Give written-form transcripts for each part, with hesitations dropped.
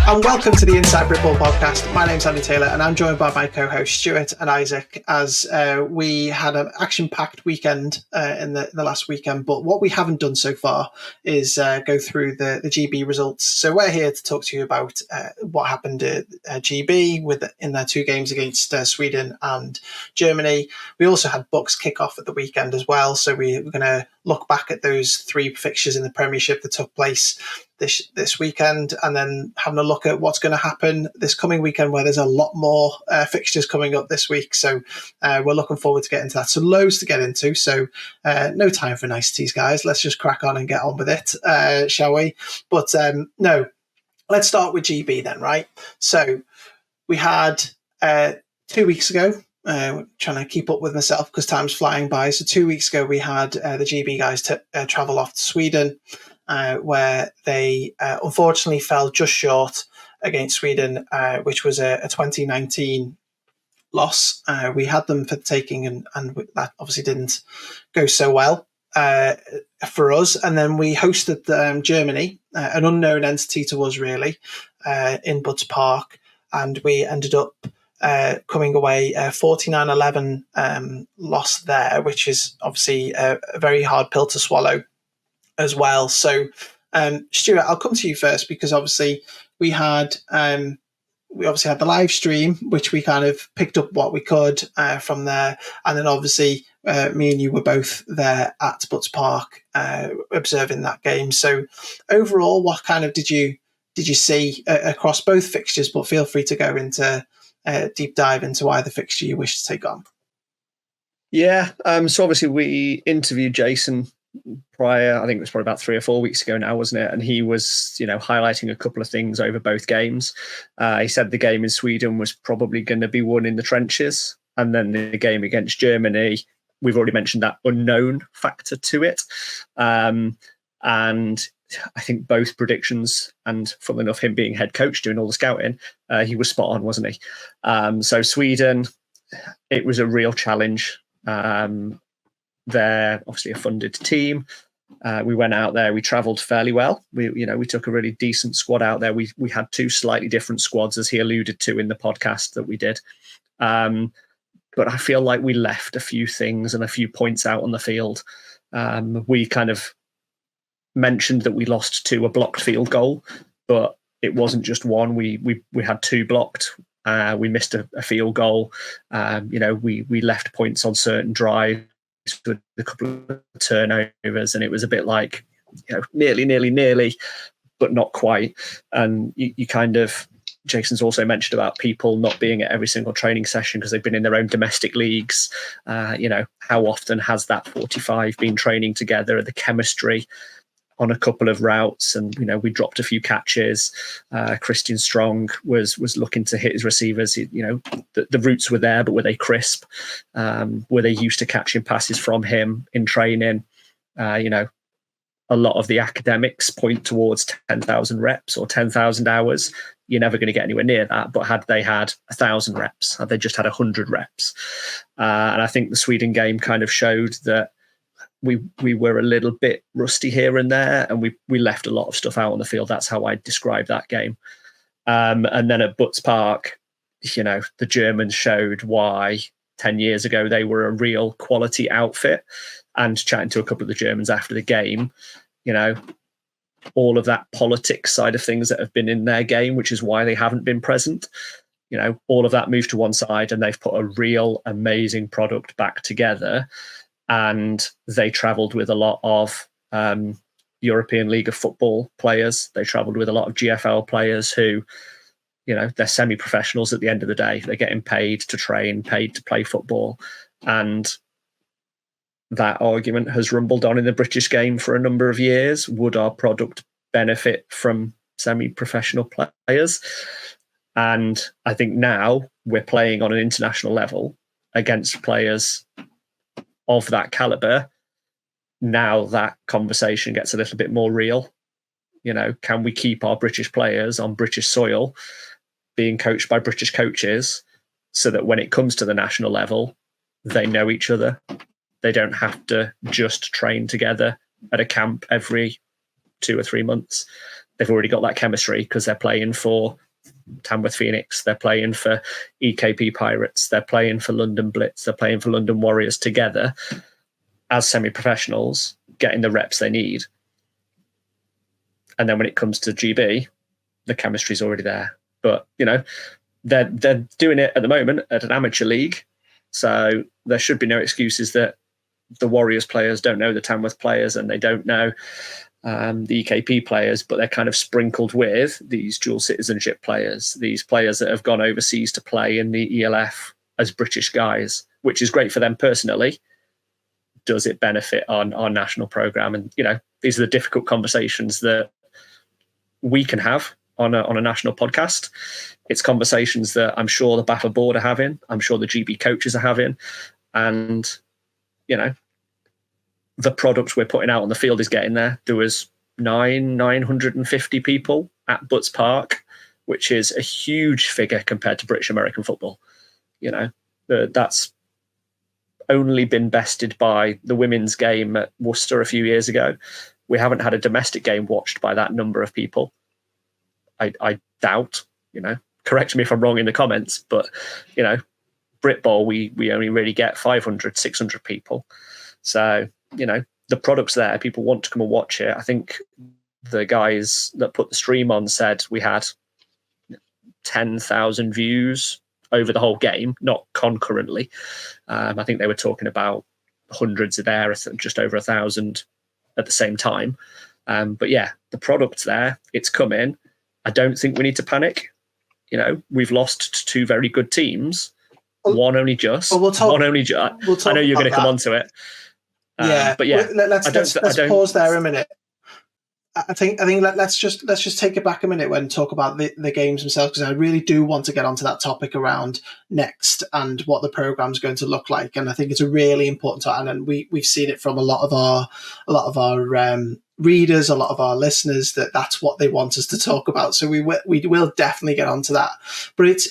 and welcome to the Inside Britball podcast. My name's Andy Taylor, and I'm joined by my co-hosts Stuart and Isaac as we had an action-packed weekend in the last weekend. But what we haven't done so far is go through the GB results. So we're here to talk to you about what happened at GB in their two games against Sweden and Germany. We also had BUCS kick off at the weekend as well. So we're going to look back at those three fixtures in the Premiership that took place this weekend, and then having a look at what's going to happen this coming weekend, where there's a lot more fixtures coming up this week. So we're looking forward to getting to that. So loads to get into. So no time for niceties, guys. Let's just crack on and get on with it, shall we? But no, let's start with GB then, right? So we had 2 weeks ago, trying to keep up with myself because time's flying by. So 2 weeks ago, we had the GB guys to travel off to Sweden, where they unfortunately fell just short against Sweden, which was a 2019 loss. We had them for the taking, and that obviously didn't go so well for us. And then we hosted Germany, an unknown entity to us really, in Bud's Park, and we ended up coming away 49-11 loss there, which is obviously a very hard pill to swallow as well. So, Stuart, I'll come to you first, because obviously we had the live stream, which we kind of picked up what we could from there, and then obviously me and you were both there at Bud's Park observing that game. So, overall, what kind of did you see across both fixtures? But feel free to go into deep dive into either fixture you wish to take on. Yeah, so obviously we interviewed Jason prior, I think it was probably about 3 or 4 weeks ago now, wasn't it? And he was, highlighting a couple of things over both games. He said the game in Sweden was probably going to be won in the trenches. And then the game against Germany, we've already mentioned that unknown factor to it. And I think both predictions, and funnily enough, him being head coach doing all the scouting, he was spot on, wasn't he? So Sweden, it was a real challenge. They're obviously a funded team. We went out there. We travelled fairly well. We took a really decent squad out there. We had two slightly different squads, as he alluded to in the podcast that we did. But I feel like we left a few things and a few points out on the field. We kind of mentioned that we lost to a blocked field goal, but it wasn't just one. We had two blocked. We missed a field goal. We left points on certain drives with a couple of turnovers, and it was a bit like, nearly, but not quite. And you kind of, Jason's also mentioned about people not being at every single training session because they've been in their own domestic leagues. How often has that 45 been training together? The chemistry on a couple of routes, and we dropped a few catches. Christian Strong was looking to hit his receivers. The routes were there, but were they crisp? Were they used to catching passes from him in training? A lot of the academics point towards 10,000 reps or 10,000 hours. You're never going to get anywhere near that. But had they had 1,000 reps, had they just had 100 reps? And I think the Sweden game kind of showed that we were a little bit rusty here and there, and we left a lot of stuff out on the field. That's how I describe that game. And then at Bud's Park, the Germans showed why 10 years ago they were a real quality outfit. And chatting to a couple of the Germans after the game, all of that politics side of things that have been in their game, which is why they haven't been present, all of that moved to one side, and they've put a real amazing product back together. And they travelled with a lot of European League of Football players. They travelled with a lot of GFL players who, they're semi-professionals at the end of the day. They're getting paid to train, paid to play football. And that argument has rumbled on in the British game for a number of years. Would our product benefit from semi-professional players? And I think now we're playing on an international level against players of that caliber. Now that conversation gets a little bit more real. Can we keep our British players on British soil being coached by British coaches so that when it comes to the national level, they know each other? They don't have to just train together at a camp every 2 or 3 months. they've already got that chemistry because they're playing for Tamworth Phoenix, they're playing for EKP Pirates, they're playing for London Blitz, they're playing for London Warriors together as semi-professionals, getting the reps they need. And then when it comes to GB, the chemistry's already there. But, you know, they're doing it at the moment at an amateur league. So there should be no excuses that the Warriors players don't know the Tamworth players and they don't know the EKP players, but they're kind of sprinkled with these dual citizenship players, these players that have gone overseas to play in the ELF as British guys, which is great for them personally. Does it benefit our national programme? And, you know, these are the difficult conversations that we can have on a national podcast. It's conversations that I'm sure the BAFA board are having, I'm sure the GB coaches are having, and, you know, the product we're putting out on the field is getting there. There was 950 people at Butts Park, which is a huge figure compared to British American football. You know, that's only been bested by the women's game at Worcester a few years ago. We haven't had a domestic game watched by that number of people. I doubt, you know, correct me if I'm wrong in the comments, but, you know, Brit Bowl, we only really get 500, 600 people. So, you know, the product's there. People want to come and watch it. I think the guys that put the stream on said we had 10,000 views over the whole game, not concurrently. I think they were talking about hundreds of there, just over 1,000 at the same time. But yeah, the product's there. It's coming. I don't think we need to panic. You know, we've lost to two very good teams. One only just. Well, one only just. I know you're going to come on to it. Yeah, but yeah, let's pause there a minute. I think let's just take it back a minute and talk about the games themselves, because I really do want to get onto that topic around next and what the program's going to look like. And I think it's a really important topic, and we've seen it from a lot of our readers, a lot of our listeners, that's what they want us to talk about. So we will definitely get onto that. But it's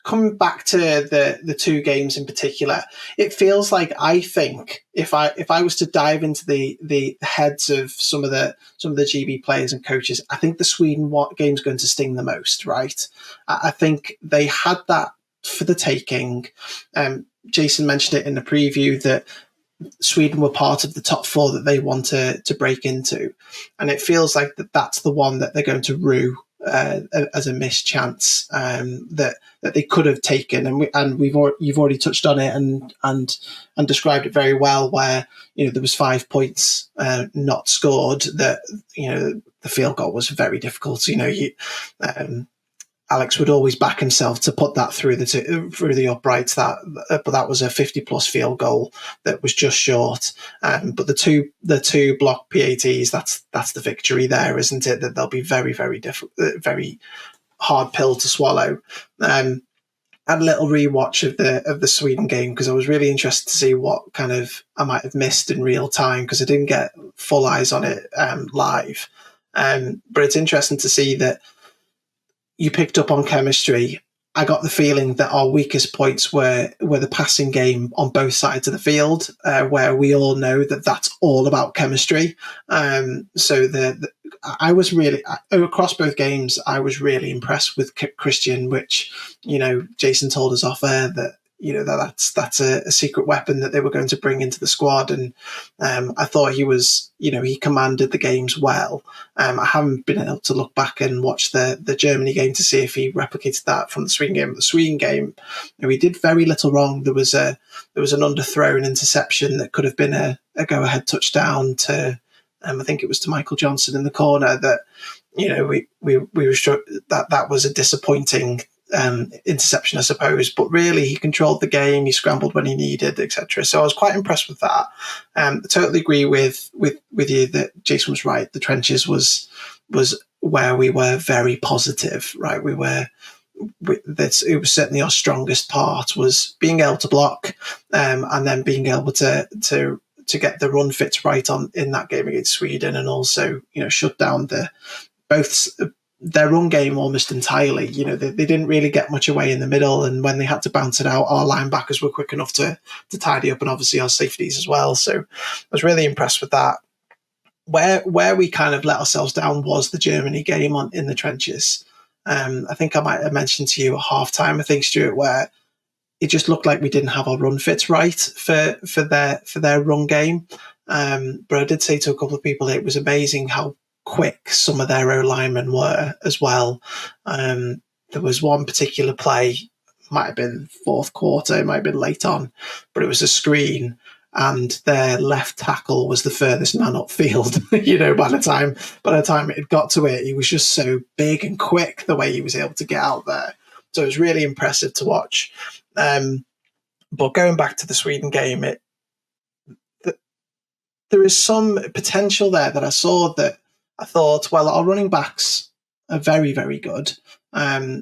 coming back to the two games in particular, it feels like, I think if I was to dive into the heads of some of the GB players and coaches, I think the Sweden game's going to sting the most, right? I think they had that for the taking. Jason mentioned it in the preview that Sweden were part of the top four that they want to break into, and it feels like that's the one that they're going to rue as a missed chance that they could have taken, and you've already touched on it and described it very well, where, you know, there was 5 points not scored, that, you know, the field goal was very difficult. You know, Alex would always back himself to put that through the uprights. But that was a 50+ field goal that was just short. But the two block PATs, that's the victory there, isn't it? That they'll be very, very very hard pill to swallow. I had a little rewatch of the Sweden game, because I was really interested to see what kind of I might have missed in real time, because I didn't get full eyes on it live. But it's interesting to see that you picked up on chemistry. I got the feeling that our weakest points were the passing game on both sides of the field, where we all know that that's all about chemistry. So I was really, across both games, I was really impressed with Christian, which, you know, Jason told us off air that, you know, that's a secret weapon that they were going to bring into the squad. And I thought he was, you know, he commanded the games well. I haven't been able to look back and watch the Germany game to see if he replicated that from the Sweden game. The Sweden game, you know, he did very little wrong. There was an underthrown interception that could have been a go-ahead touchdown to, I think it was to Michael Johnson in the corner, that, you know, we were sure that was a disappointing interception, I suppose, but really he controlled the game, he scrambled when he needed, etc. So I was quite impressed with that. I totally agree with you that Jason was right. The trenches was where we were very positive, right? It was certainly our strongest part, was being able to block, and then being able to get the run fits right on in that game against Sweden, and also, you know, shut down their run game almost entirely. You know, they didn't really get much away in the middle, and when they had to bounce it out, our linebackers were quick enough to tidy up, and obviously our safeties as well. So I was really impressed with that. where we kind of let ourselves down was the Germany game in the trenches. I think I might have mentioned to you at halftime, I think, Stuart, where it just looked like we didn't have our run fits right for their run game. But I did say to a couple of people it was amazing how quick some of their O-linemen were as well. There was one particular play, might have been fourth quarter, it might have been late on, but it was a screen, and their left tackle was the furthest man upfield. By the time it got to it, he was just so big and quick the way he was able to get out there. So it was really impressive to watch. But going back to the Sweden game, there is some potential there that I saw, that I thought, well, our running backs are very, very good.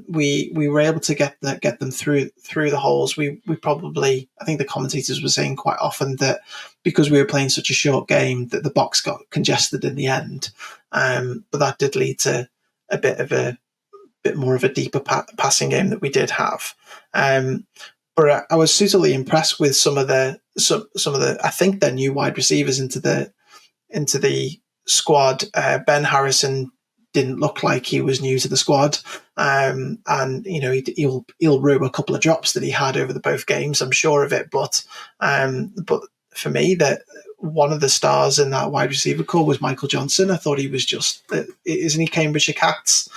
We were able to get them through the holes. We probably, I think the commentators were saying quite often that because we were playing such a short game that the box got congested in the end. But that did lead to a bit more of a deeper passing game that we did have. But I was suitably impressed with some of the I think their new wide receivers into the squad. Ben Harrison didn't look like he was new to the squad, and he'll rue a couple of drops that he had over the both games. I'm sure of it, but for me, that one of the stars in that wide receiver core was Michael Johnson. I thought he was just, isn't he Cambridgeshire Cats?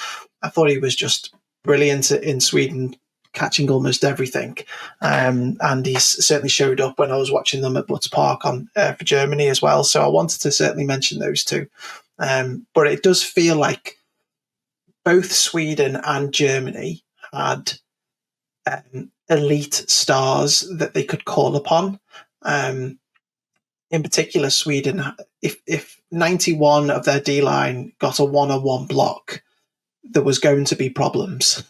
I thought he was just brilliant in Sweden, catching almost everything. And he certainly showed up when I was watching them at BUCS Park for Germany as well. So I wanted to certainly mention those two. But it does feel like both Sweden and Germany had elite stars that they could call upon. In particular, Sweden, if 91 of their D-line got a one-on-one block, there was going to be problems.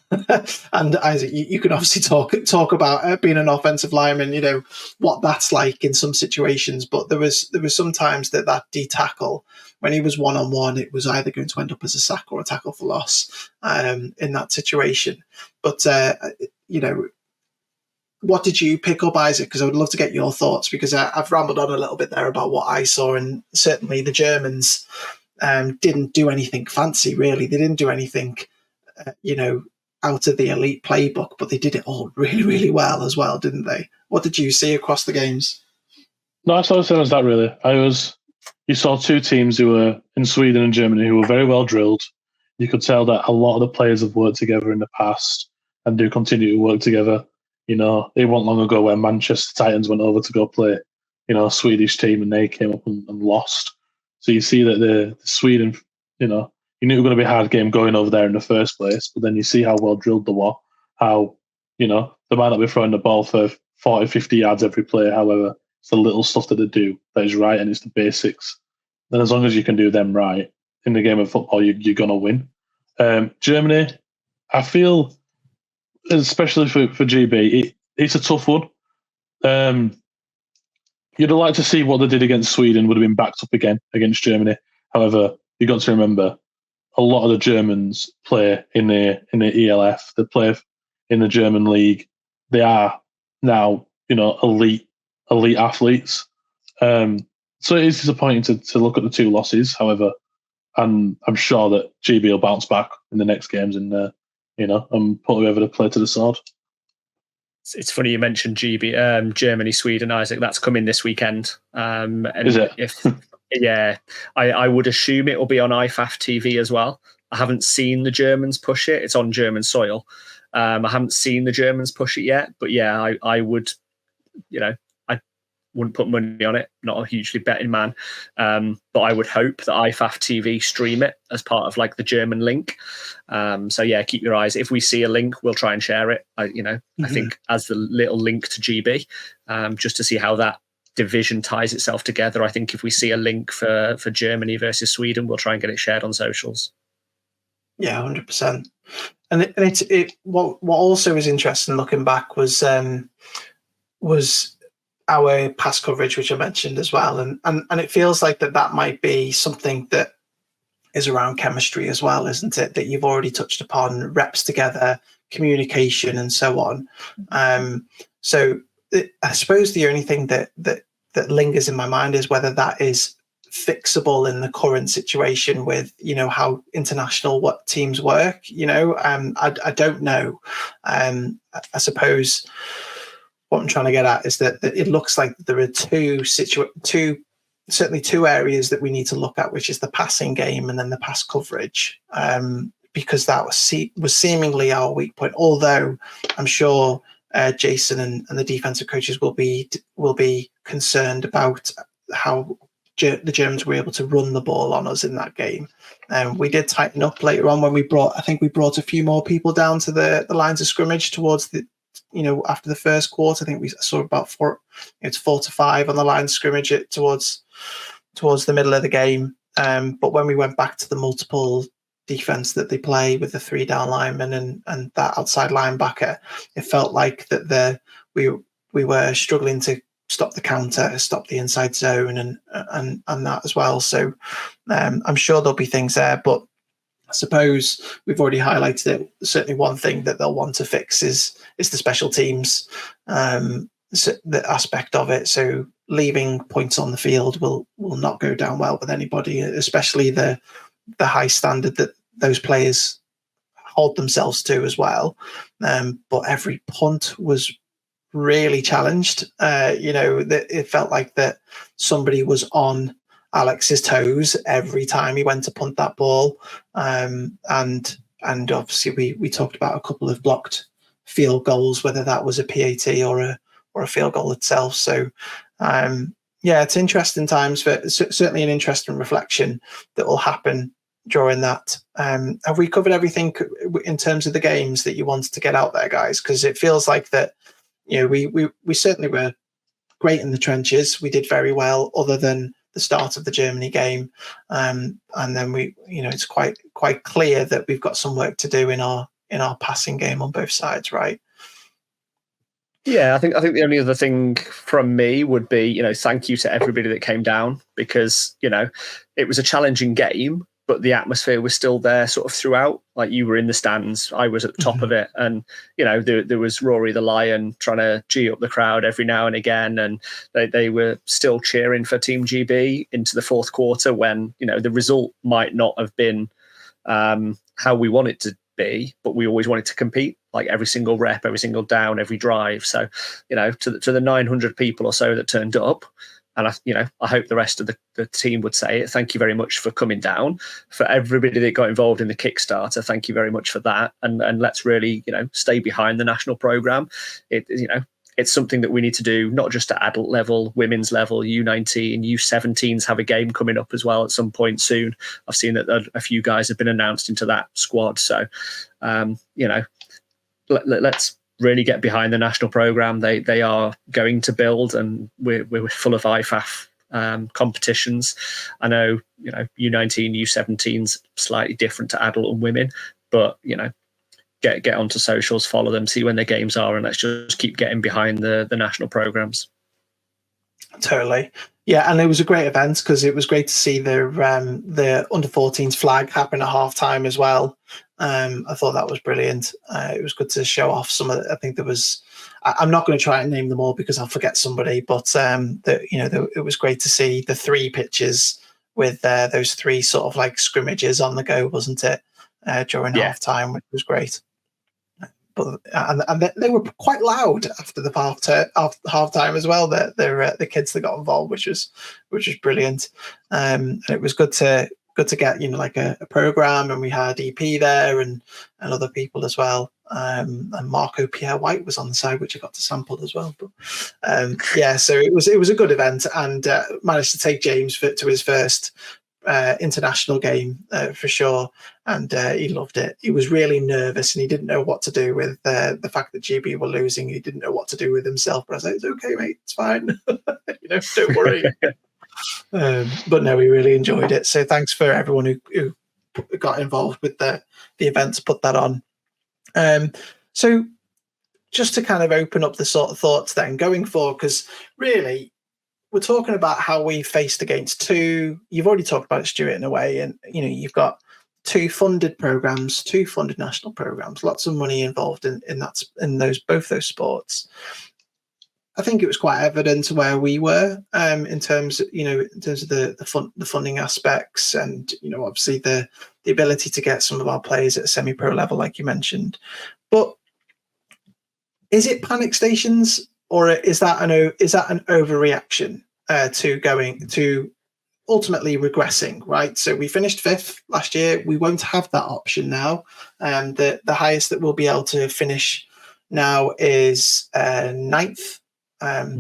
And Isaac, you can obviously talk about being an offensive lineman, what that's like in some situations. But there was some times that D tackle, when he was one-on-one, it was either going to end up as a sack or a tackle for loss in that situation. But, what did you pick up, Isaac? Because I would love to get your thoughts, because I've rambled on a little bit there about what I saw, and certainly the Germans didn't do anything fancy, really. They didn't do anything, out of the elite playbook, but they did it all really, really well as well, didn't they? What did you see across the games? No, I saw the same as that, really. You saw two teams who were in Sweden and Germany who were very well drilled. You could tell that a lot of the players have worked together in the past and do continue to work together. It wasn't long ago where Manchester Titans went over to go play, a Swedish team, and they came up and lost. So you see that the Sweden, you knew it was going to be a hard game going over there in the first place, but then you see how well drilled they were, how, they might not be throwing the ball for 40, 50 yards every play. However, it's the little stuff that they do that is right, and it's the basics. And as long as you can do them right in the game of football, you're going to win. Germany, I feel, especially for GB, it's a tough one. You'd have liked to see what they did against Sweden would have been backed up again against Germany. However, you've got to remember, a lot of the Germans play in the ELF. They play in the German league. They are now, elite athletes. So it is disappointing to look at the two losses. However, and I'm sure that GB will bounce back in the next games and put whoever to play to the sword. It's funny you mentioned Germany, Sweden, Isaac. That's coming this weekend. And is it? Yeah, I would assume it will be on IFAF TV as well. I haven't seen the Germans push it. It's on German soil. I haven't seen the Germans push it yet. But yeah, I would, I wouldn't put money on it. Not a hugely betting man. But I would hope that IFAF TV stream it as part of like the German link. So yeah, keep your eyes. If we see a link, we'll try and share it. I think as the little link to GB, just to see how that division ties itself together. I think if we see a link for Germany versus Sweden, we'll try and get it shared on socials. Yeah, 100%. And what also is interesting looking back was our pass coverage, which I mentioned as well, and it feels like that might be something that is around chemistry as well, isn't it? That you've already touched upon, reps together, communication, and so on. So I suppose the only thing that lingers in my mind is whether that is fixable in the current situation with, you know, how international what teams work. You know, I don't know. I suppose what I'm trying to get at is that it looks like there are certainly two areas that we need to look at, which is the passing game and then the pass coverage, because that was seemingly our weak point. Although I'm sure Jason and the defensive coaches will be concerned about how the Germans were able to run the ball on us in that game. We did tighten up later on when we brought a few more people down to the lines of scrimmage towards the, you know, after the first quarter. I think we saw about 4 to 5 on the line of scrimmage towards the middle of the game. But when we went back to the multiple defense that they play with the 3 down linemen and that outside linebacker, it felt like that we were struggling to stop the counter, stop the inside zone, and that as well. So I'm sure there'll be things there, but I suppose we've already highlighted it. Certainly, one thing that they'll want to fix is the special teams, the aspect of it. So leaving points on the field will not go down well with anybody, especially the high standard that those players hold themselves to as well. But every punt was really challenged. You know, it felt like that somebody was on Alex's toes every time he went to punt that ball. And obviously we talked about a couple of blocked field goals, whether that was a PAT or a field goal itself. So yeah, it's interesting times, for certainly an interesting reflection that will happen during that. Have we covered everything in terms of the games that you wanted to get out there, guys? Because it feels like that, you know, we certainly were great in the trenches. We did very well, other than the start of the Germany game, and then we, you know, it's quite clear that we've got some work to do in our passing game on both sides, right? Yeah, I think the only other thing from me would be, you know, thank you to everybody that came down, because, you know, it was a challenging game, but the atmosphere was still there sort of throughout. Like, you were in the stands, I was at the top of it, and, you know, there was Rory the Lion trying to G up the crowd every now and again, and they were still cheering for Team GB into the fourth quarter when, you know, the result might not have been how we want it to be, but we always wanted to compete, like every single rep, every single down, every drive. So, you know, to the 900 people or so that turned up, and I hope the rest of the team would say it. Thank you very much for coming down. For everybody that got involved in the Kickstarter, thank you very much for that. And let's really, you know, stay behind the national program. It's something that we need to do, not just at adult level, women's level, U19, U17s have a game coming up as well at some point soon. I've seen that a few guys have been announced into that squad. So, you know, let's really get behind the national program. They are going to build, and we're full of IFAF competitions. I know, you know, U19, U17's slightly different to adult and women, but, you know, get onto socials, follow them, see when their games are, and let's just keep getting behind the national programs. Totally. Yeah, and it was a great event because it was great to see the under 14s flag happen at halftime as well. I thought that was brilliant. It was good to show off some of I think there was, I'm not going to try and name them all because I'll forget somebody, but it was great to see the 3 pitches with those 3 sort of like scrimmages on the go, wasn't it? During halftime, which was great. But and they were quite loud after the halftime as well. The kids that got involved, which was brilliant. And it was good to get, you know, like a program, and we had EP there and other people as well. And Marco Pierre White was on the side, which I got to sample as well. But so it was a good event, and managed to take James to his first international game for sure, and he loved it. He was really nervous and he didn't know what to do with the fact that GB were losing. He didn't know what to do with himself, but I was like, it's okay, mate, it's fine. You know, don't worry. But no, we really enjoyed it, so thanks for everyone who got involved with the event to put that on. So just to kind of open up the sort of thoughts then going forward, because really we're talking about how we faced against 2. You've already talked about it, Stuart, in a way, and you know, you've got 2 funded programs, 2 funded national programs, lots of money involved in both those sports. I think it was quite evident where we were in terms of, the funding aspects, and obviously the ability to get some of our players at a semi-pro level, like you mentioned. But is it panic stations, or is that an overreaction to ultimately regressing, right? So we finished 5th last year. We won't have that option now. The highest that we'll be able to finish now is 9th,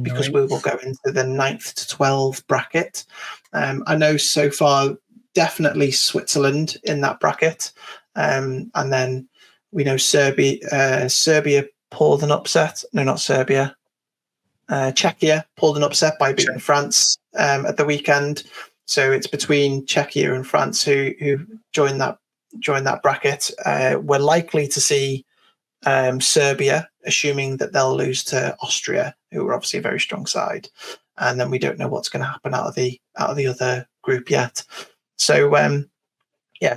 because we will go into the 9th to 12 bracket. I know so far definitely Switzerland in that bracket, and then we know Serbia pulled an upset. No, not Serbia. Czechia pulled an upset by beating France at the weekend. So it's between Czechia and France who join that bracket. We're likely to see Serbia, assuming that they'll lose to Austria, who are obviously a very strong side, and then we don't know what's going to happen out of the other group yet. So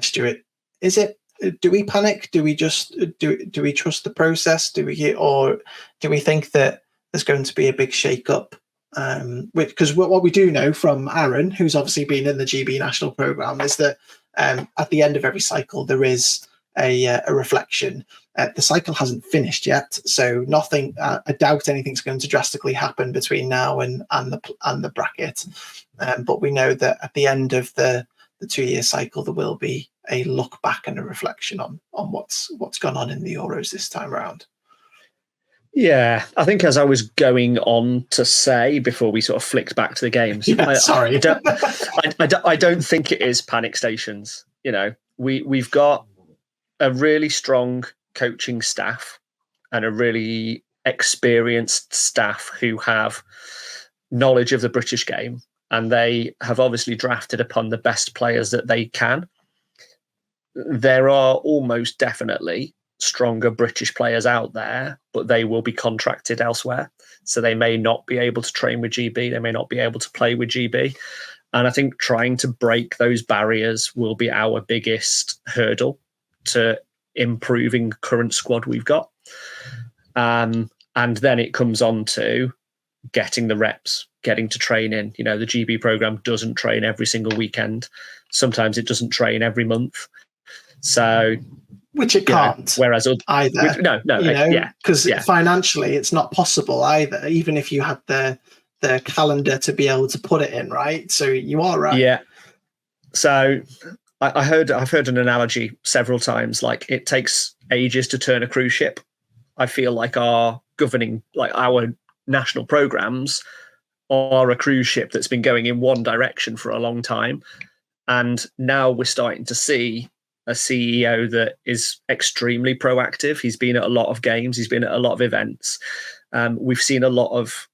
Stuart, do we panic? Do we just do we trust the process? Or do we think that there's going to be a big shake-up? Because what we do know from Aaron, who's obviously been in the GB national program, is that at the end of every cycle there is a reflection. The cycle hasn't finished yet, so nothing. I doubt anything's going to drastically happen between now and the bracket. But we know that at the end of the 2-year cycle, there will be a look back and a reflection on what's gone on in the Euros this time around. Yeah, I think as I was going on to say before we sort of flicked back to the games, sorry, I don't think it is panic stations. We've got a really strong coaching staff and a really experienced staff who have knowledge of the British game, and they have obviously drafted upon the best players that they can. There are almost definitely stronger British players out there, but they will be contracted elsewhere. So they may not be able to train with GB. They may not be able to play with GB. And I think trying to break those barriers will be our biggest hurdle to improving the current squad we've got. And then it comes on to getting the reps, getting to train in. The GB program doesn't train every single weekend. Sometimes it doesn't train every month. So, which it can't. Whereas either, because financially it's not possible either. Even if you had the calendar to be able to put it in, right? So you are right. Yeah. So I've heard an analogy several times. Like, it takes ages to turn a cruise ship. I feel like our national programs are a cruise ship that's been going in one direction for a long time, and now we're starting to see a CEO that is extremely proactive. He's been at a lot of games. He's been at a lot of events. We've seen a lot of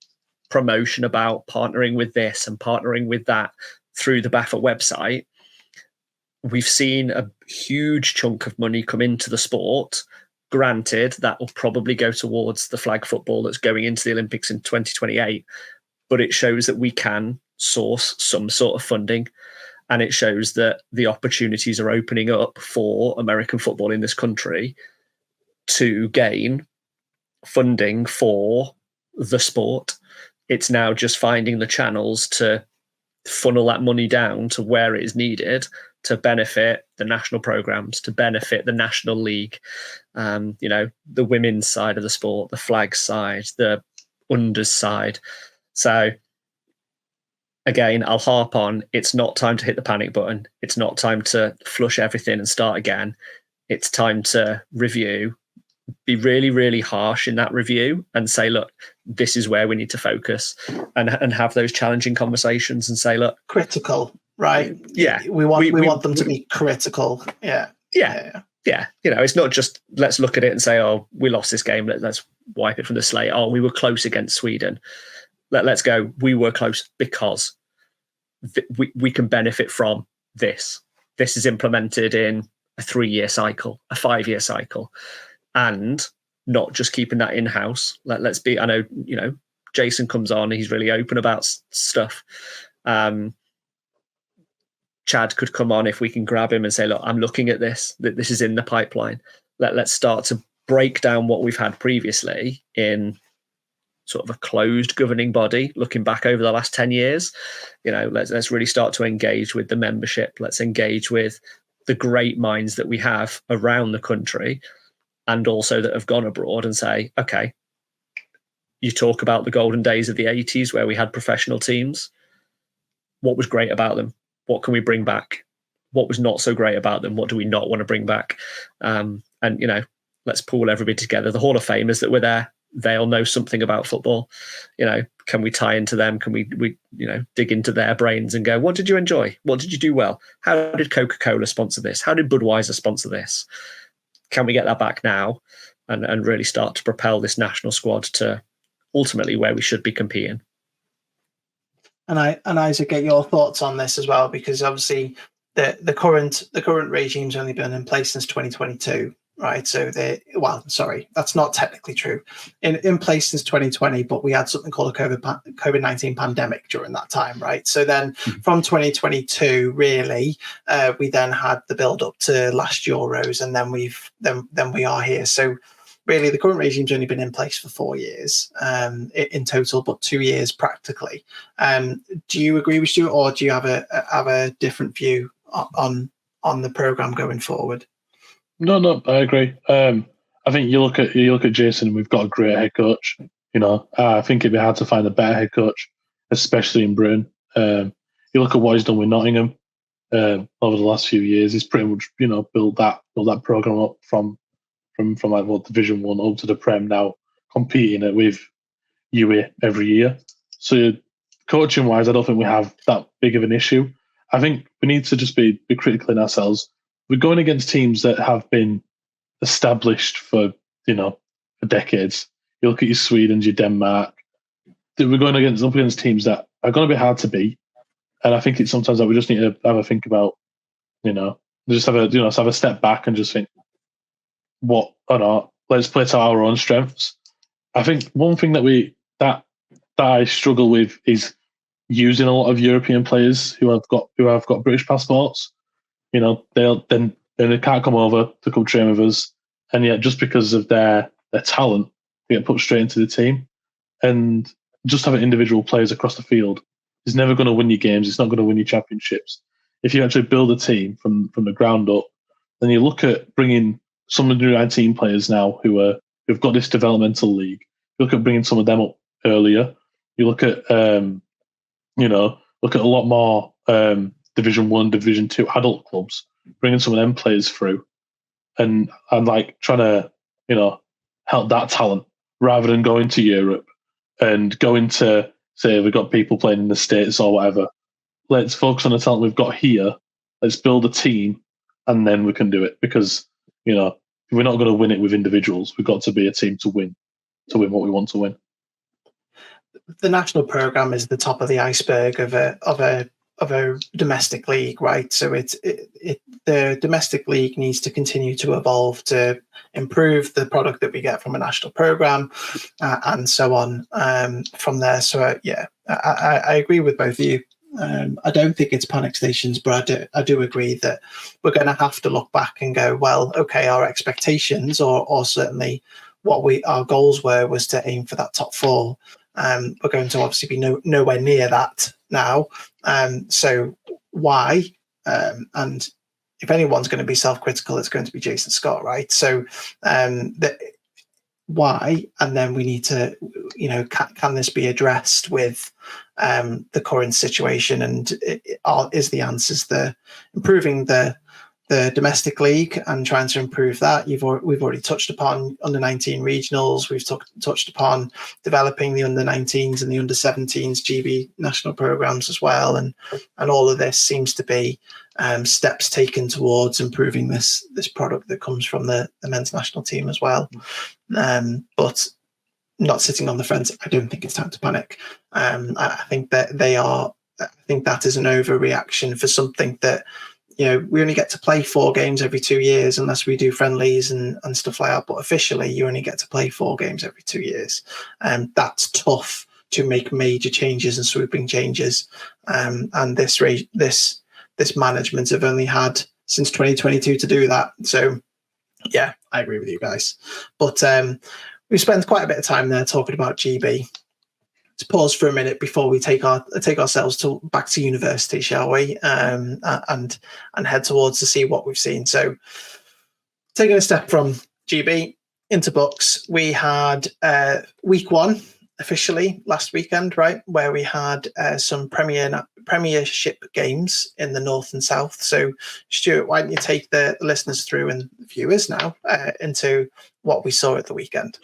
promotion about partnering with this and partnering with that through the BAFA website. We've seen a huge chunk of money come into the sport. Granted, that will probably go towards the flag football that's going into the Olympics in 2028, but it shows that we can source some sort of funding. And it shows that the opportunities are opening up for American football in this country to gain funding for the sport. It's now just finding the channels to funnel that money down to where it is needed to benefit the national programs, to benefit the national league, the women's side of the sport, the flag side, the unders side. So, again, I'll harp on, it's not time to hit the panic button. It's not time to flush everything and start again. It's time to review, be really, really harsh in that review and say, look, this is where we need to focus, and have those challenging conversations and say, look. Critical, right? Yeah. We want them to be critical. Yeah. It's not just let's look at it and say, oh, we lost this game, let's wipe it from the slate. Oh, we were close against Sweden. Let's go, we were close because we can benefit from this. This is implemented in a 3-year cycle, a 5-year cycle, and not just keeping that in-house. Let's be, I know, Jason comes on, he's really open about stuff. Chad could come on if we can grab him and say, look, I'm looking at this, that this is in the pipeline. Let's start to break down what we've had previously in sort of a closed governing body looking back over the last 10 years. Let's really start to engage with the membership. Let's engage with the great minds that we have around the country and also that have gone abroad and say, okay, you talk about the golden days of the 80s where we had professional teams. What was great about them? What can we bring back? What was not so great about them? What do we not want to bring back? And let's pull everybody together. The Hall of Famers that were there, they'll know something about football. Can we tie into them? Can we dig into their brains and go, what did you enjoy? What did you do well? How did Coca-Cola sponsor this? How did Budweiser sponsor this? Can we get that back now and really start to propel this national squad to ultimately where we should be competing? And Isaac, get your thoughts on this as well, because obviously the current regime's only been in place since 2022, right? So that's not technically true. In place since 2020, but we had something called a COVID-19 pandemic during that time, right? So then from 2022, really, we then had the build up to last Euros, and then we are here. So really, the current regime's only been in place for 4 years in total, but 2 years practically. Do you agree with Stuart, or do you have a different view on the programme going forward? No, I agree. I think you look at Jason, and we've got a great head coach. I think it'd be hard to find a better head coach, especially in Britain. You look at what he's done with Nottingham over the last few years. He's pretty much built that programme up from like Division 1 up to the Prem, now competing it with UE every year. So coaching wise, I don't think we have that big of an issue. I think we need to just be critical in ourselves. We're going against teams that have been established for decades. You look at your Sweden, your Denmark. We're going up against teams that are going to be hard to beat. And I think it's sometimes that we just need to have a think about, just have a step back and just think, what or not, let's play to our own strengths. I think one thing that I struggle with is using a lot of European players who have got British passports. They can't come over to come train with us, and yet just because of their talent, they get put straight into the team. And just having individual players across the field is never going to win you games. It's not going to win you championships. If you actually build a team from the ground up, then you look at bringing some of the 19 players now who've got this developmental league. You look at bringing some of them up earlier. You look at a lot more Division 1, Division 2 adult clubs, bringing some of them players through, and like trying to help that talent rather than going to Europe and going to, say, we've got people playing in the States or whatever. Let's focus on the talent we've got here. Let's build a team, and then we can do it. Because if we're not going to win it with individuals, we've got to be a team to win what we want to win. The national programme is the top of the iceberg of a domestic league, right? So the domestic league needs to continue to evolve to improve the product that we get from a national programme and so on from there. So I agree with both of you. I don't think it's panic stations, but I do agree that we're going to have to look back and go, well, okay, our expectations or certainly what our goals was to aim for that top 4. We're going to obviously be nowhere near that now. So why? And if anyone's going to be self-critical, it's going to be Jason Scott, right? So why? And then we need to, can this be addressed with the current situation? And is the answers improving the domestic league and trying to improve that? We've already touched upon under 19 regionals. We've touched upon developing the under 19s and the under 17s GB national programs as well, and all of this seems to be steps taken towards improving this product that comes from the men's national team as well. But not sitting on the fence, I don't think it's time to panic. I think that I think that is an overreaction for something that, we only get to play 4 games every 2 years unless we do friendlies and stuff like that. But officially, you only get to play 4 games every 2 years. And that's tough to make major changes and swooping changes. And this management have only had since 2022 to do that. So, yeah, I agree with you guys. But we spent quite a bit of time there talking about GB. Let's pause for a minute before we take ourselves back to university, shall we? And head towards to see what we've seen. So, taking a step from GB into BUCS, we had week 1 officially last weekend, right, where we had some Premiership games in the north and south. So, Stuart, why don't you take the listeners through and viewers now into what we saw at the weekend?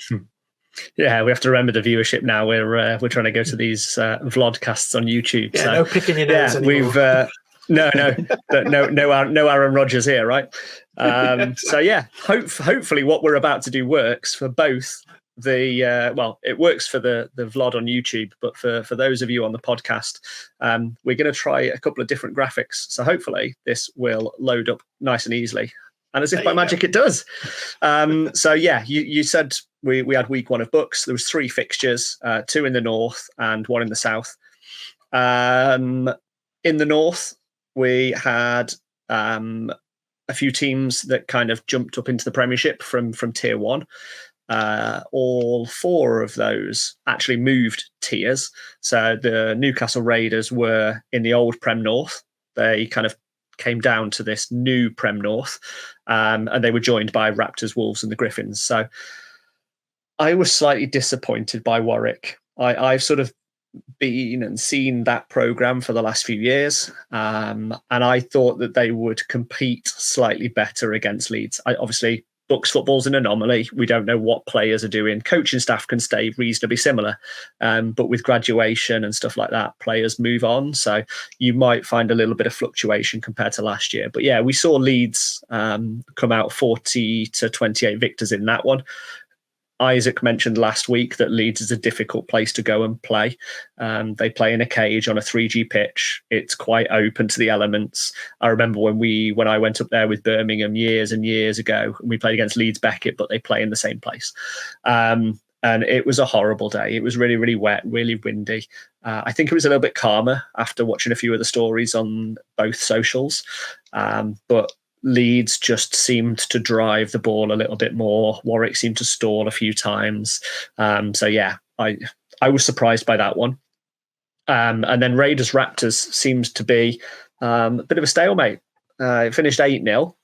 Yeah, we have to remember the viewership now. We're trying to go to these vlodcasts on YouTube. Yeah, so, no picking your nose anymore. No Aaron Rodgers here, right? So yeah, hopefully what we're about to do works for both the it works for the vlog on YouTube, but for those of you on the podcast, we're going to try a couple of different graphics. So hopefully this will load up nice and easily. And as if by magic, it does. So yeah, you said we had week 1 of BUCS. There was 3 fixtures, 2 in the north and 1 in the south. In the north, we had a few teams that kind of jumped up into the Premiership from Tier 1. All 4 of those actually moved tiers. So the Newcastle Raiders were in the old Prem North. They kind of came down to this new Prem North, and they were joined by Raptors, Wolves and the Griffins. So I was slightly disappointed by Warwick. I've sort of been and seen that programme for the last few years, and I thought that they would compete slightly better against Leeds. Obviously, BUCS football's an anomaly. We don't know what players are doing. Coaching staff can stay reasonably similar, but with graduation and stuff like that, players move on. So you might find a little bit of fluctuation compared to last year. But yeah, we saw Leeds come out 40 to 28 victors in that one. Isaac mentioned last week that Leeds is a difficult place to go and play. They play in a cage on a 3G pitch. It's quite open to the elements. I remember when I went up there with Birmingham years and years ago, and we played against Leeds Beckett, but they play in the same place. And it was a horrible day. It was really, really wet, really windy. I think it was a little bit calmer after watching a few of the stories on both socials. But Leeds just seemed to drive the ball a little bit more. Warwick seemed to stall a few times. So yeah, I was surprised by that one. And then Raiders Raptors seems to be a bit of a stalemate. It finished 8-0.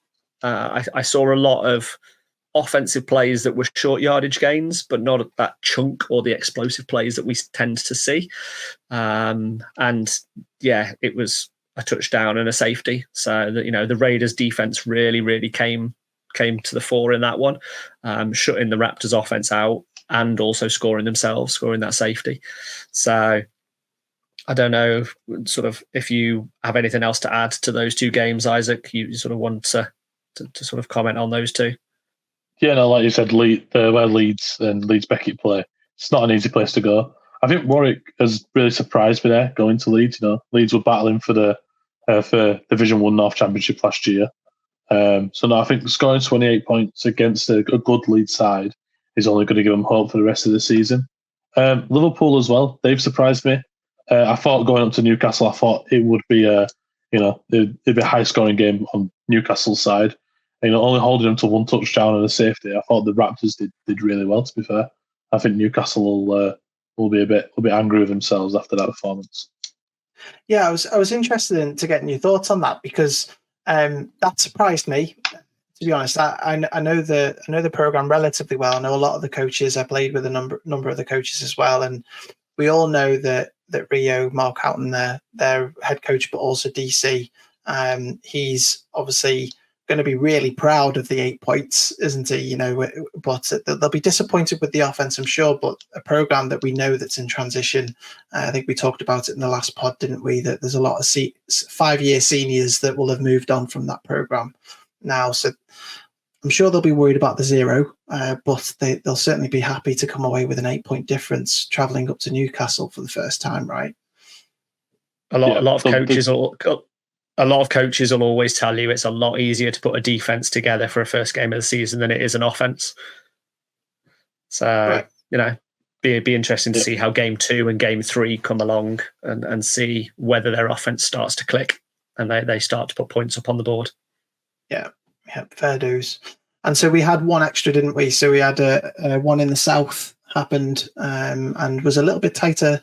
I saw a lot of offensive plays that were short yardage gains, but not that chunk or the explosive plays that we tend to see. And yeah, it was a touchdown and a safety. So that, the Raiders defense really came to the fore in that one, shutting the Raptors offense out and also scoring that safety. So I don't know sort of if you have anything else to add to those 2 games, Isaac. You sort of want to sort of comment on those 2. Yeah, no, like you said, where Leeds and Leeds Beckett play, it's not an easy place to go. I think Warwick has really surprised me there going to Leeds. Leeds were battling for Division 1 North Championship last year. So no, I think scoring 28 points against a good Leeds side is only going to give them hope for the rest of the season. Liverpool as well, they've surprised me. I thought going up to Newcastle, I thought it would be it'd be a high scoring game on Newcastle's side. Only holding them to 1 touchdown and a safety. I thought the Raptors did really well, to be fair. I think Newcastle will be a bit angry with themselves after that performance. Yeah, I was interested to getting your thoughts on that, because that surprised me. To be honest, I know the program relatively well. I know a lot of the coaches. I played with a number of the coaches as well, and we all know that Rio, Mark Houghton, their head coach, but also DC, he's obviously going to be really proud of the 8 points, isn't he? But they'll be disappointed with the offense, I'm sure. But a program that we know that's in transition, I think we talked about it in the last pod, didn't we? That there's a lot of 5-year seniors that will have moved on from that program now. So I'm sure they'll be worried about the 0, but they'll certainly be happy to come away with an 8-point difference traveling up to Newcastle for the first time, right? A lot of coaches will always tell you it's a lot easier to put a defense together for a first game of the season than it is an offense. So, right. Be interesting to see how game 2 and game 3 come along and see whether their offense starts to click and they start to put points up on the board. Yeah, fair dues. And so we had one extra, didn't we? So we had one in the south happened and was a little bit tighter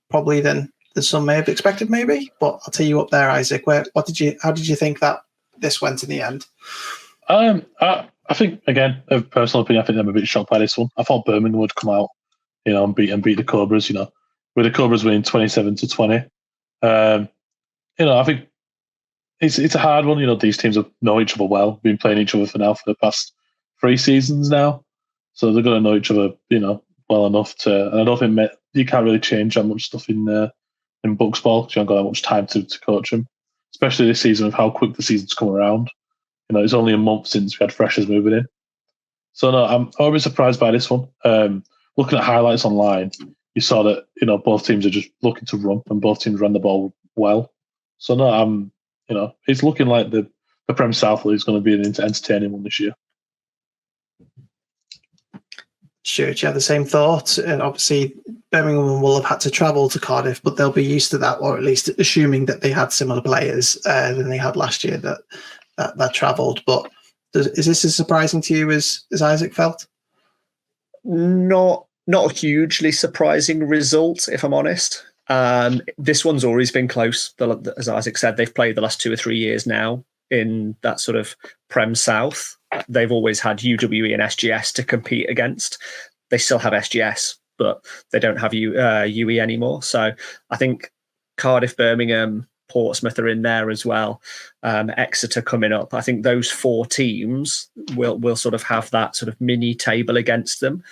probably than some may have expected, maybe. But I'll tell you up there, Isaac. How did you think that this went in the end? I think, again, a personal opinion, I think I'm a bit shocked by this one. I thought Birmingham would come out, and beat the Cobras, with the Cobras winning 27-20. I think it's a hard one. These teams know each other well, been playing each other for the past 3 seasons now. So they're going to know each other, well enough to. And I don't think you can't really change that much stuff in BUCS ball because you haven't got that much time to coach them, especially this season with how quick the season's come around. It's only a month since we had freshers moving in. So no, I'm always surprised by this one. Looking at highlights online, you saw that both teams are just looking to run, and both teams ran the ball well. So no, it's looking like the Prem South League is going to be an entertaining one this year. Stuart, you have the same thought. And obviously, Birmingham will have had to travel to Cardiff, but they'll be used to that, or at least assuming that they had similar players than they had last year that travelled. But is this as surprising to you as Isaac felt? Not a hugely surprising result, if I'm honest. This one's always been close. As Isaac said, they've played the last 2 or 3 years now in that sort of Prem South. They've always had UWE and SGS to compete against. They still have SGS, but they don't have UE anymore. So I think Cardiff, Birmingham, Portsmouth are in there as well. Exeter coming up. I think those 4 teams will sort of have that sort of mini table against them.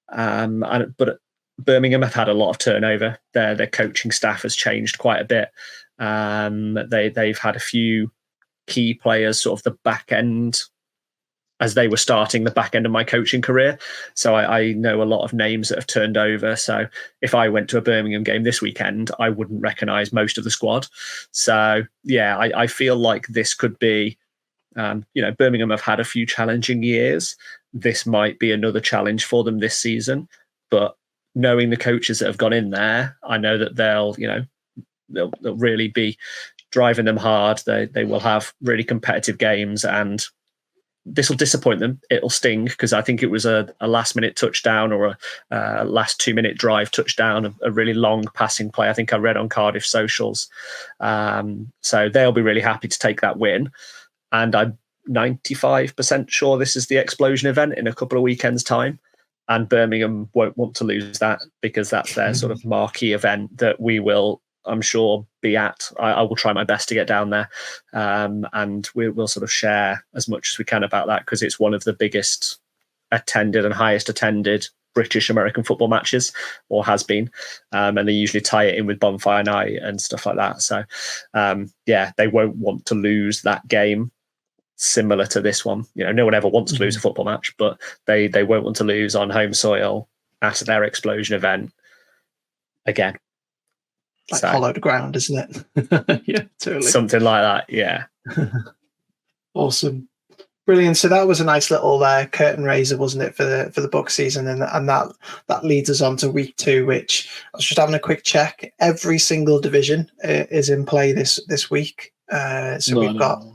But Birmingham have had a lot of turnover. Their coaching staff has changed quite a bit. They've had a few key players sort of the back end as they were starting the back end of my coaching career. So I know a lot of names that have turned over. So if I went to a Birmingham game this weekend, I wouldn't recognise most of the squad. So yeah, I feel like this could be, Birmingham have had a few challenging years. This might be another challenge for them this season. But knowing the coaches that have gone in there, I know that they'll really be driving them hard. They will have really competitive games, and this will disappoint them. It'll sting because I think it was a last-minute touchdown or a last 2-minute drive touchdown, a really long passing play. I think I read on Cardiff socials. So they'll be really happy to take that win. And I'm 95% sure this is the explosion event in a couple of weekends' time. And Birmingham won't want to lose that because that's their sort of marquee event that we will, I'm sure, be at. I will try my best to get down there, and we'll sort of share as much as we can about that because it's one of the biggest attended and highest attended British American football matches, or has been, and they usually tie it in with Bonfire Night and stuff like that. So they won't want to lose that game. Similar to this one, no one ever wants to lose a football match, but they won't want to lose on home soil at their explosion event again. Like hollowed ground, isn't it? Yeah, totally. Something like that, yeah. Awesome. Brilliant. So that was a nice little curtain raiser, wasn't it, for the BUCS season? And that leads us on to week 2, which I was just having a quick check. Every single division is in play this week. We've got...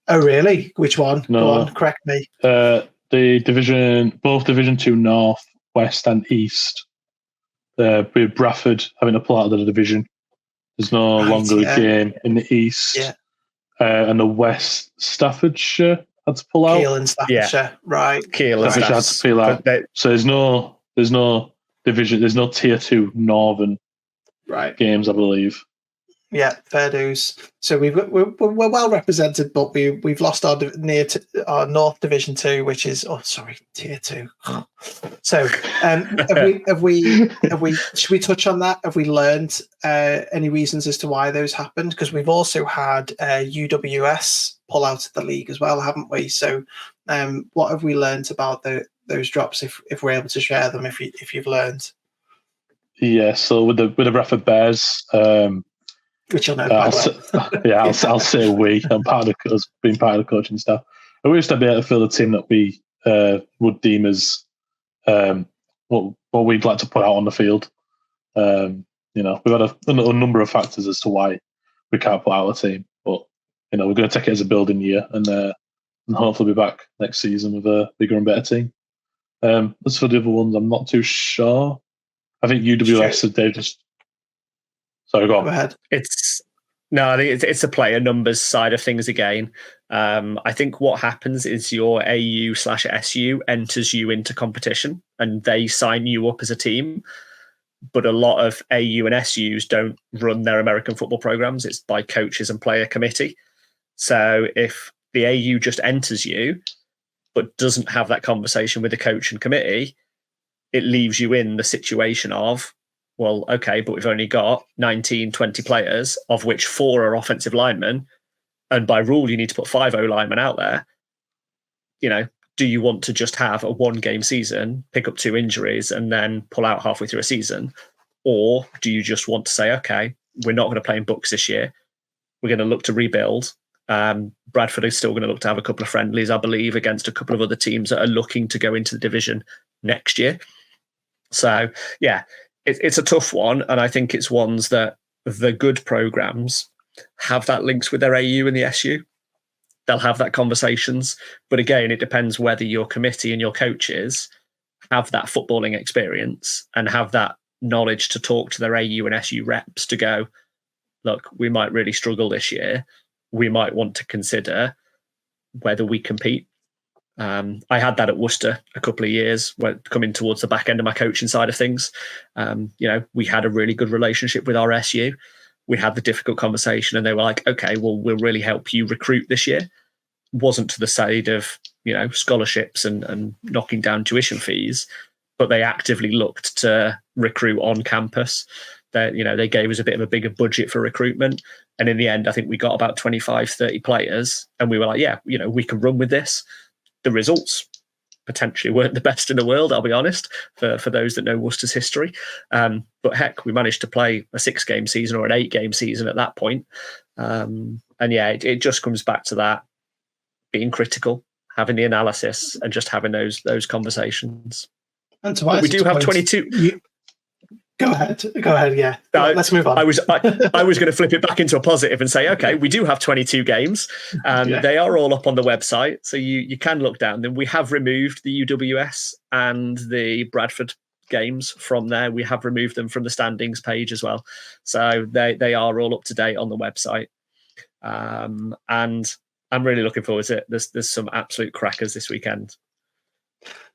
Oh, really? Which one? No. Go on, correct me. The division, both Division 2 North, West and East. With Bradford having to pull out of the division. There's no longer a game in the East. Yeah. And the West, Staffordshire had to pull out. Kiel and Staffordshire, right. Kiel and Staffordshire had to pull out. So there's no division, there's no Tier 2 Northern games, I believe. Yeah, fair dues. So we're well represented, but we've lost our North Division 2, which is Tier 2. So have we should we touch on that? Have we learned any reasons as to why those happened? Because we've also had UWS pull out of the league as well, haven't we? So what have we learned about those drops? If we're able to share them, if you've learned. Yeah. So with the Bradford Bears. Which you'll know quite well. Yeah, I'll say we. I'm part of being part of the coaching staff. I wish to be able to field a team that we would deem as what we'd like to put out on the field. We've had a number of factors as to why we can't put out a team, but we're going to take it as a building year and and hopefully be back next season with a bigger and better team. As for the other ones, I'm not too sure. I think UWS, they just... Sorry, go on. Go ahead. I think it's a player numbers side of things again. I think what happens is your AU/SU enters you into competition and they sign you up as a team. But a lot of AU and SUs don't run their American football programs. It's by coaches and player committee. So if the AU just enters you, but doesn't have that conversation with the coach and committee, it leaves you in the situation of, well, okay, but we've only got 19, 20 players, of which 4 are offensive linemen. And by rule, you need to put 5 O-linemen out there. Do you want to just have a 1-game season, pick up 2 injuries, and then pull out halfway through a season? Or do you just want to say, okay, we're not going to play in BUCS this year. We're going to look to rebuild. Bradford is still going to look to have a couple of friendlies, I believe, against a couple of other teams that are looking to go into the division next year. So, yeah, it's a tough one. And I think it's ones that the good programs have that links with their AU and the SU. They'll have that conversations. But again, it depends whether your committee and your coaches have that footballing experience and have that knowledge to talk to their AU and SU reps to go, look, we might really struggle this year. We might want to consider whether we compete. I had that at Worcester a couple of years, coming towards the back end of my coaching side of things. We had a really good relationship with our SU. We had the difficult conversation and they were like, okay, well, we'll really help you recruit this year. Wasn't to the side of, scholarships and knocking down tuition fees, but they actively looked to recruit on campus. They gave us a bit of a bigger budget for recruitment. And in the end, I think we got about 25, 30 players. And we were like, yeah, we can run with this. The results potentially weren't the best in the world, I'll be honest, for those that know Worcester's history. But heck, we managed to play a 6-game season or an 8-game season at that point. And yeah, it just comes back to that, being critical, having the analysis and just having those conversations. And we do have 22... Go ahead. Yeah. Let's move on. I was going to flip it back into a positive and say, okay, we do have 22 games. They are all up on the website. So you can look down. Then we have removed the UWS and the Bradford games from there. We have removed them from the standings page as well. So they are all up to date on the website. And I'm really looking forward to it. There's some absolute crackers this weekend.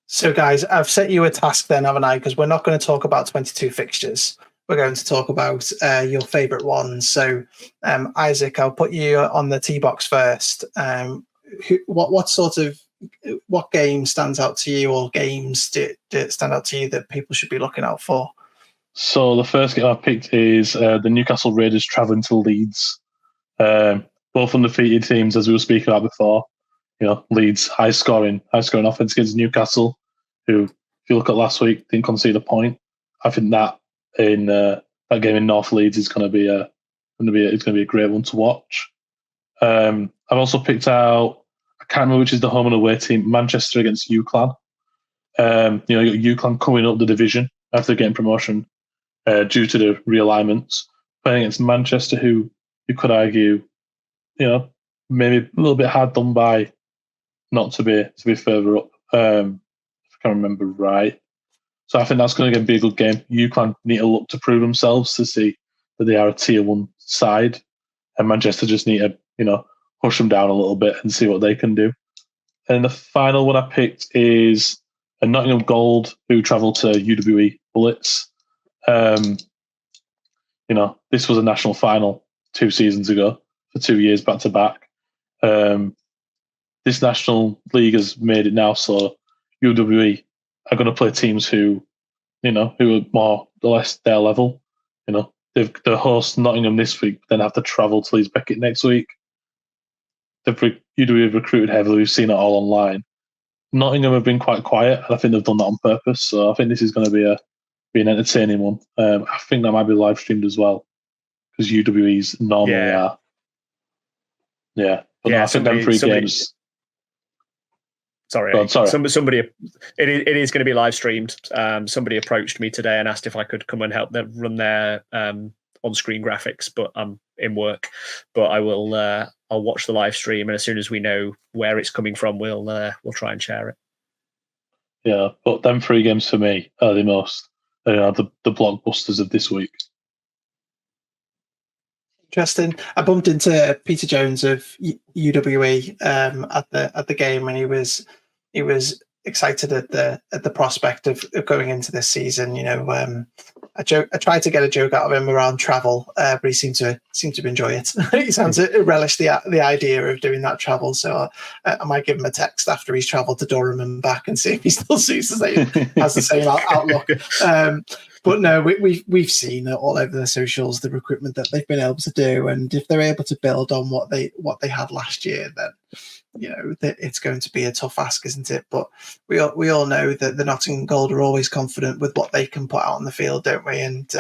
So, guys, I've set you a task then, haven't I? Because we're not going to talk about 22 fixtures. We're going to talk about your favourite ones. So, Isaac, I'll put you on the tee box first. What game stands out to you, or games do stand out to you that people should be looking out for? So the first game I picked is the Newcastle Raiders travelling to Leeds. Both undefeated teams, as we were speaking about before. Leeds high scoring offense against Newcastle, who, if you look at last week, didn't concede a point. I think that game in North Leeds is going to be a great one to watch. I've also picked out, I can't remember which is the home and away team, Manchester against UClan. You got UClan coming up the division after getting promotion due to the realignments, playing against Manchester, who you could argue, maybe a little bit hard done by not to be further up, if I can remember right. So I think that's going to be a good game. UClan need to look to prove themselves to see that they are a tier 1 side, and Manchester just need to, push them down a little bit and see what they can do. And the final one I picked is a Nottingham Gold who travelled to UWE Bullets. This was a national final 2 seasons ago for 2 years back to back. This National League has made it now so UWE are going to play teams who are more or less their level. They host Nottingham this week, then have to travel to Leeds Beckett next week. UWE have recruited heavily. We've seen it all online. Nottingham have been quite quiet, and I think they've done that on purpose. So I think this is going to be an entertaining one. I think that might be live streamed as well, because UWE's normally are. Yeah. But I think them 3 games. Sorry. Somebody. It is going to be live streamed. Somebody approached me today and asked if I could come and help them run their on-screen graphics, but I'm in work, but I will. I'll watch the live stream, and as soon as we know where it's coming from, we'll try and share it. Yeah, but them 3 games for me are the most the blockbusters of this week. Interesting. I bumped into Peter Jones of UWE at the game, and he was excited at the prospect of going into this season. I tried to get a joke out of him around travel, but he seemed to enjoy it. He sounds to relish the idea of doing that travel. So I might give him a text after he's travelled to Durham and back and see if he still has the same outlook. But no, we've seen all over the socials the recruitment that they've been able to do, and if they're able to build on what they had last year, then it's going to be a tough ask, isn't it? But we all know that the Nottingham Gold are always confident with what they can put out on the field, don't we? And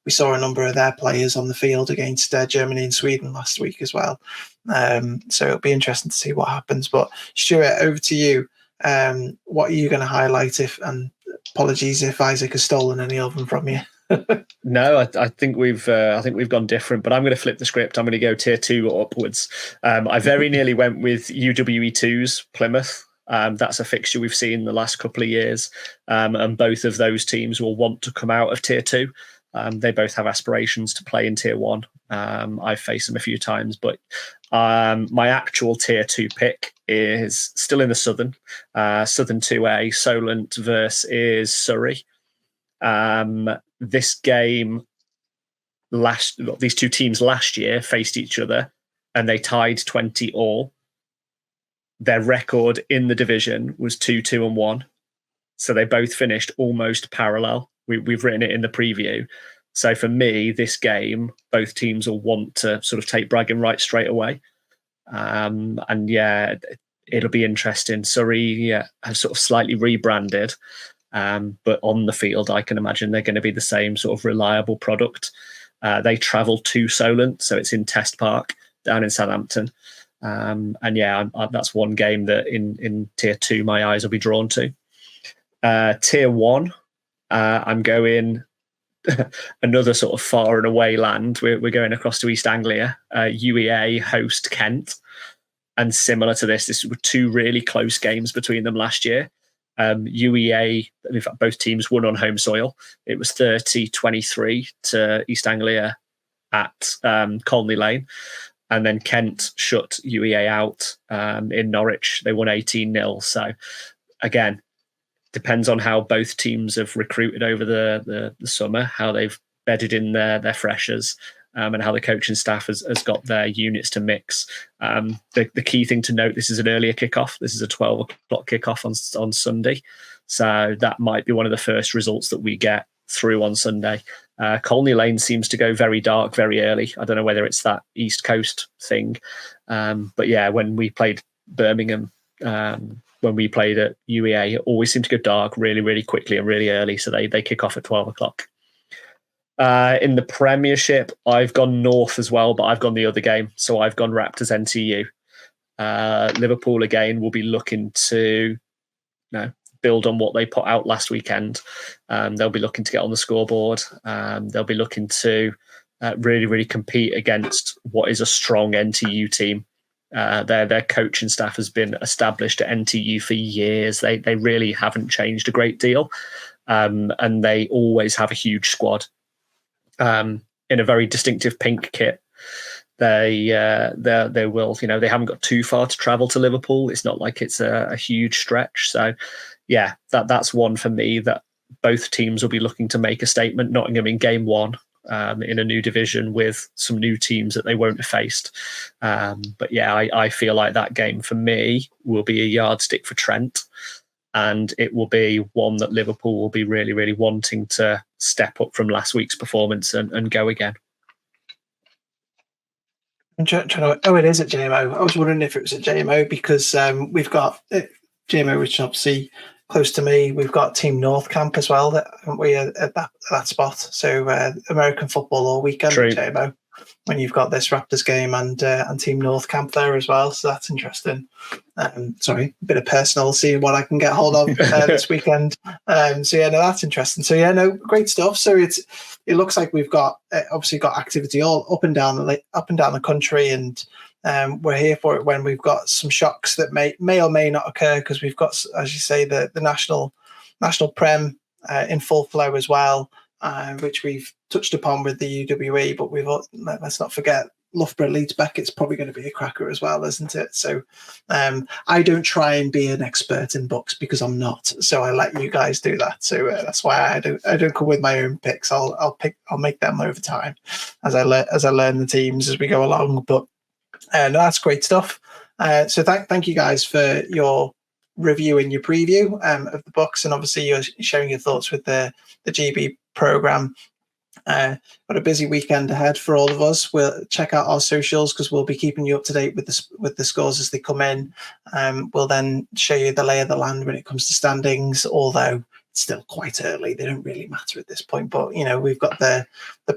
we saw a number of their players on the field against Germany and Sweden last week as well. So it'll be interesting to see what happens. But Stuart, over to you. What are you going to highlight? And apologies if Isaac has stolen any of them from you. No, I think we've gone different, but I'm going to flip the script. I'm going to go tier 2 or upwards. I very nearly went with UWE2's Plymouth. That's a fixture we've seen the last couple of years, and both of those teams will want to come out of tier 2. They both have aspirations to play in tier 1. I've faced them a few times, but my actual tier 2 pick is still in the Southern 2A, Solent versus Surrey. This game these two teams last year faced each other and they tied 20 all. Their record in the division was 2-2-1. So they both finished almost parallel. We've written it in the preview. So for me, this game, both teams will want to sort of take bragging rights straight away. And yeah, it'll be interesting. Surrey has sort of slightly rebranded. But on the field, I can imagine they're going to be the same sort of reliable product. They travel to Solent, so it's in Test Park down in Southampton. And yeah, that's one game that in tier 2 my eyes will be drawn to. Tier 1, I'm going another sort of far and away land. We're going across to East Anglia. UEA host Kent. And similar to this were 2 really close games between them last year. UEA, in fact, both teams won on home soil. It was 30-23 to East Anglia at Colney Lane. And then Kent shut UEA out in Norwich. They won 18-0. So, again, depends on how both teams have recruited over the summer, how they've bedded in their freshers, and how the coaching staff has got their units to mix. The key thing to note, this is an earlier kickoff. This is a 12 o'clock kickoff on Sunday. So that might be one of the first results that we get through on Sunday. Colney Lane seems to go very dark very early. I don't know whether it's that East Coast thing. But yeah, when we played Birmingham, when we played at UEA, it always seemed to go dark really, really quickly and really early. So they kick off at 12 o'clock. In the Premiership, I've gone North as well, but I've gone the other game. So I've gone Raptors NTU. Liverpool, again, will be looking to build on what they put out last weekend. They'll be looking to get on the scoreboard. They'll be looking to really, really compete against what is a strong NTU team. Their coaching staff has been established at NTU for years. They really haven't changed a great deal. And they always have a huge squad. In a very distinctive pink kit. They will, they haven't got too far to travel to Liverpool. It's not like it's a huge stretch. So yeah, that's one for me that both teams will be looking to make a statement. Nottingham in game 1 in a new division with some new teams that they won't have faced. But yeah, I feel like that game for me will be a yardstick for Trent. And it will be one that Liverpool will be really, really wanting to step up from last week's performance and go again. I'm trying to, it is at JMO. I was wondering if it was at JMO because we've got JMO, which is obviously close to me. We've got Team North Camp as well, haven't we, at that spot. So American football all weekend at JMO when you've got this Raptors game and Team North Camp there as well. So that's interesting. Sorry, a bit of personal, seeing what I can get hold of this weekend. So yeah, no, that's interesting. So yeah, no, great stuff. So it looks like we've got obviously got activity all up and down the country, and we're here for it when we've got some shocks that may or may not occur, because we've got, as you say, the national Prem in full flow as well, which we've touched upon with the UWE, but let's not forget Loughborough Leeds Beckett's probably going to be a cracker as well, isn't it? So I don't try and be an expert in BUCS because I'm not. So I let you guys do that. So that's why I don't come with my own picks. I'll make them over time as I learn the teams as we go along. But no, that's great stuff. So thank you guys for your review and your preview of the BUCS, and obviously you're sharing your thoughts with the GB program. Got a busy weekend ahead for all of us. We'll check out our socials because we'll be keeping you up to date with the scores as they come in. We'll then show you the lay of the land when it comes to standings, although it's still quite early. They don't really matter at this point, but we've got the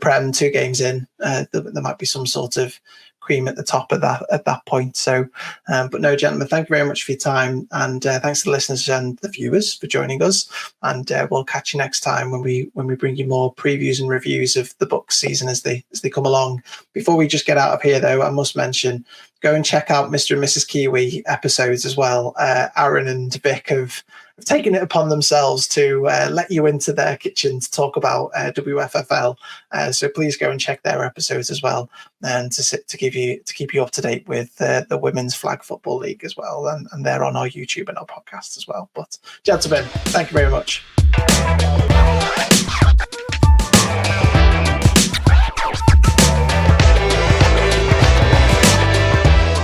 Prem 2 games in. There might be some sort of cream at the top of that point. So but no, gentlemen, thank you very much for your time, and thanks to the listeners and the viewers for joining us, and we'll catch you next time when we bring you more previews and reviews of the BUCS season as they come along. Before we just get out of here though, I must mention, go and check out Mr. and Mrs. Kiwi episodes as well. Aaron and Vic have taken it upon themselves to let you into their kitchen to talk about WFFL. So please go and check their episodes as well, and to keep you up to date with the Women's Flag Football League as well. And they're on our YouTube and our podcast as well. But gentlemen, thank you very much.